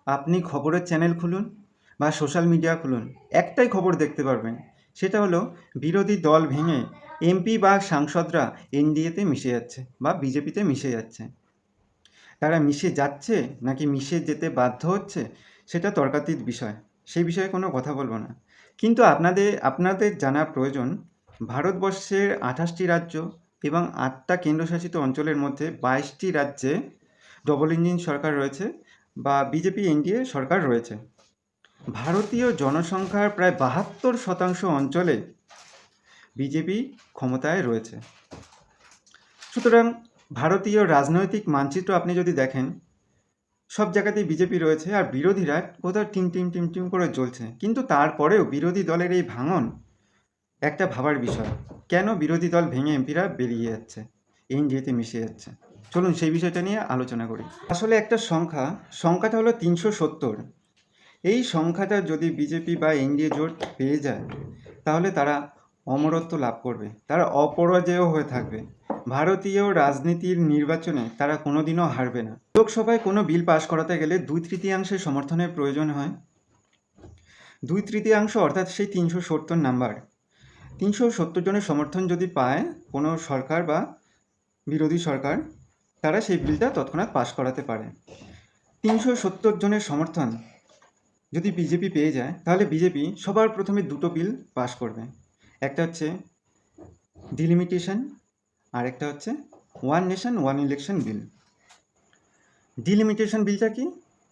আপনি খবরের চ্যানেল খুলুন বা সোশ্যাল মিডিয়া খুলুন, একটাই খবর দেখতে পারবেন। সেটা হলো বিরোধী দল ভেঙে এমপি বা সাংসদরা এনডিএতে মিশে যাচ্ছে বা বিজেপিতে মিশে যাচ্ছে। তারা মিশে যাচ্ছে নাকি মিশে যেতে বাধ্য হচ্ছে সেটা তর্কাতীত বিষয়। সেই বিষয়ে কোনো কথা বলবো না। কিন্তু আপনাদের জানা প্রয়োজন, ভারতবর্ষের ২৮টি রাজ্য এবং ৮টা কেন্দ্রশাসিত অঞ্চলের মধ্যে ২২টি রাজ্যে ডবল ইঞ্জিন সরকার রয়েছে বা বিজেপি এনডিএ সরকার রয়েছে। ভারতীয় জনসংখ্যার প্রায় ৭২% অঞ্চলে বিজেপি ক্ষমতায় রয়েছে। সুতরাং ভারতীয় রাজনৈতিক মানচিত্র আপনি যদি দেখেন, সব জায়গাতেই বিজেপি রয়েছে আর বিরোধীরা কোথাও টিম টিম টিম টিম করে জ্বলছে। কিন্তু তারপরেও বিরোধী দলের এই ভাঙন একটা ভাবার বিষয়। কেন বিরোধী দল ভেঙে এমপিরা বেরিয়ে যাচ্ছে, এনডিএতে মিশে যাচ্ছে? চলুন সেই বিষয়টা নিয়ে আলোচনা করি। আসলে একটা সংখ্যাটা হলো ৩৭০। এই সংখ্যাটা যদি বিজেপি বা এনডিএ জোট পেয়ে যায়, তাহলে তারা অমরত্ব লাভ করবে, তারা অপরাজেয় হয়ে থাকবে। ভারতীয় রাজনীতির নির্বাচনে তারা কোনোদিনও হারবে না। লোকসভায় কোনো বিল পাশ করাতে গেলে ২/৩ সমর্থনের প্রয়োজন হয়। ২/৩ অর্থাৎ সেই ৩৭০ নাম্বার। ৩৭০ জনের সমর্থন যদি পায় কোনো সরকার বা বিরোধী সরকার, তারা সেই বিলটা তৎক্ষণাৎ পাশ করাতে পারে। ৩৭০ জনের সমর্থন যদি বিজেপি পেয়ে যায়, তাহলে বিজেপি সবার প্রথমে দুটো বিল পাশ করবে। একটা হচ্ছে ডিলিমিটেশন, আর একটা হচ্ছে one nation one election bill. Delimitation বিলটা কি?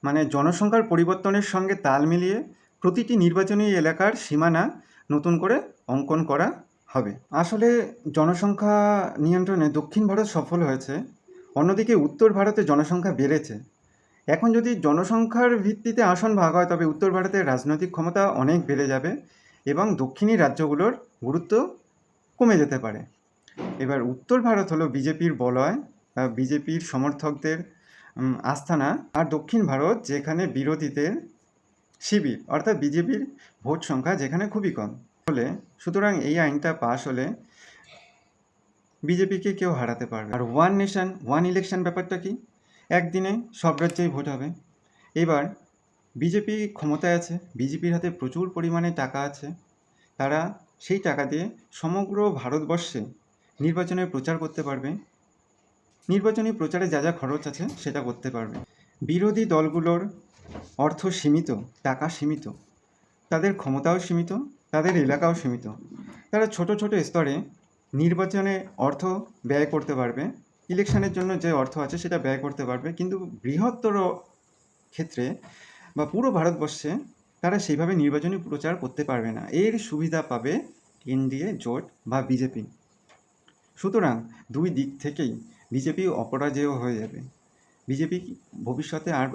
মানে জনসংখ্যার পরিবর্তনের সঙ্গে তাল মিলিয়ে প্রতিটি নির্বাচনী এলাকার সীমানা নতুন করে অঙ্কন করা হবে। আসলে জনসংখ্যা নিয়ন্ত্রণে দক্ষিণ ভারত সফল হয়েছে, অন্যদিকে উত্তর ভারতে জনসংখ্যা বেড়েছে। এখন যদি জনসংখ্যার ভিত্তিতে আসন ভাগ হয়, তবে উত্তর ভারতের রাজনৈতিক ক্ষমতা অনেক বেড়ে যাবে এবং দক্ষিণী রাজ্যগুলোর গুরুত্ব কমে যেতে পারে। এবার উত্তর ভারত হলো বিজেপির বলয়, বিজেপির সমর্থকদের আস্থানা, আর দক্ষিণ ভারত যেখানে বিরোধীদের শিবির, অর্থাৎ বিজেপির ভোট সংখ্যা যেখানে খুবই কম। সুতরাং এই আইনটা পাশ হলে বিজেপিকে কেউ হারাতে পারবে। আর ওয়ান নেশন ওয়ান ইলেকশন ব্যাপারটা কি? একদিনে সব রাজ্যেই ভোট হবে। এবার বিজেপি ক্ষমতায় আছে, বিজেপির হাতে প্রচুর পরিমাণে টাকা আছে, তারা সেই টাকা দিয়ে সমগ্র ভারতবর্ষে নির্বাচনের প্রচার করতে পারবে। নির্বাচনী প্রচারে যা যা খরচ আছে সেটা করতে পারবে। বিরোধী দলগুলোর অর্থ সীমিত, টাকা সীমিত, তাদের ক্ষমতাও সীমিত, তাদের এলাকাও সীমিত। তারা ছোট ছোট স্তরে নির্বাচনে অর্থ ব্যয় করতে পারবে, ইলেকশনের জন্য যে অর্থ আছে সেটা ব্যয় করতে পারবে, কিন্তু বৃহত্তর ক্ষেত্রে বা পুরো ভারতবর্ষে তারা সেইভাবে নির্বাচনী প্রচার করতে পারবে না। এর সুবিধা পাবে এনডিএ জোট বা বিজেপি। সুতরাং দুই দিক থেকেই বিজেপি অপরাজেয় হয়ে যাবে। বিজেপি ভবিষ্যতে আর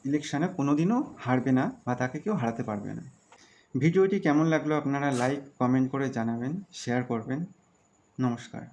ইলেকশানে কোনোদিনও হারবে না বা তাকে কেউ হারাতে পারবে না। ভিডিওটি কেমন লাগলো আপনারা লাইক কমেন্ট করে জানাবেন, শেয়ার করবেন। নমস্কার।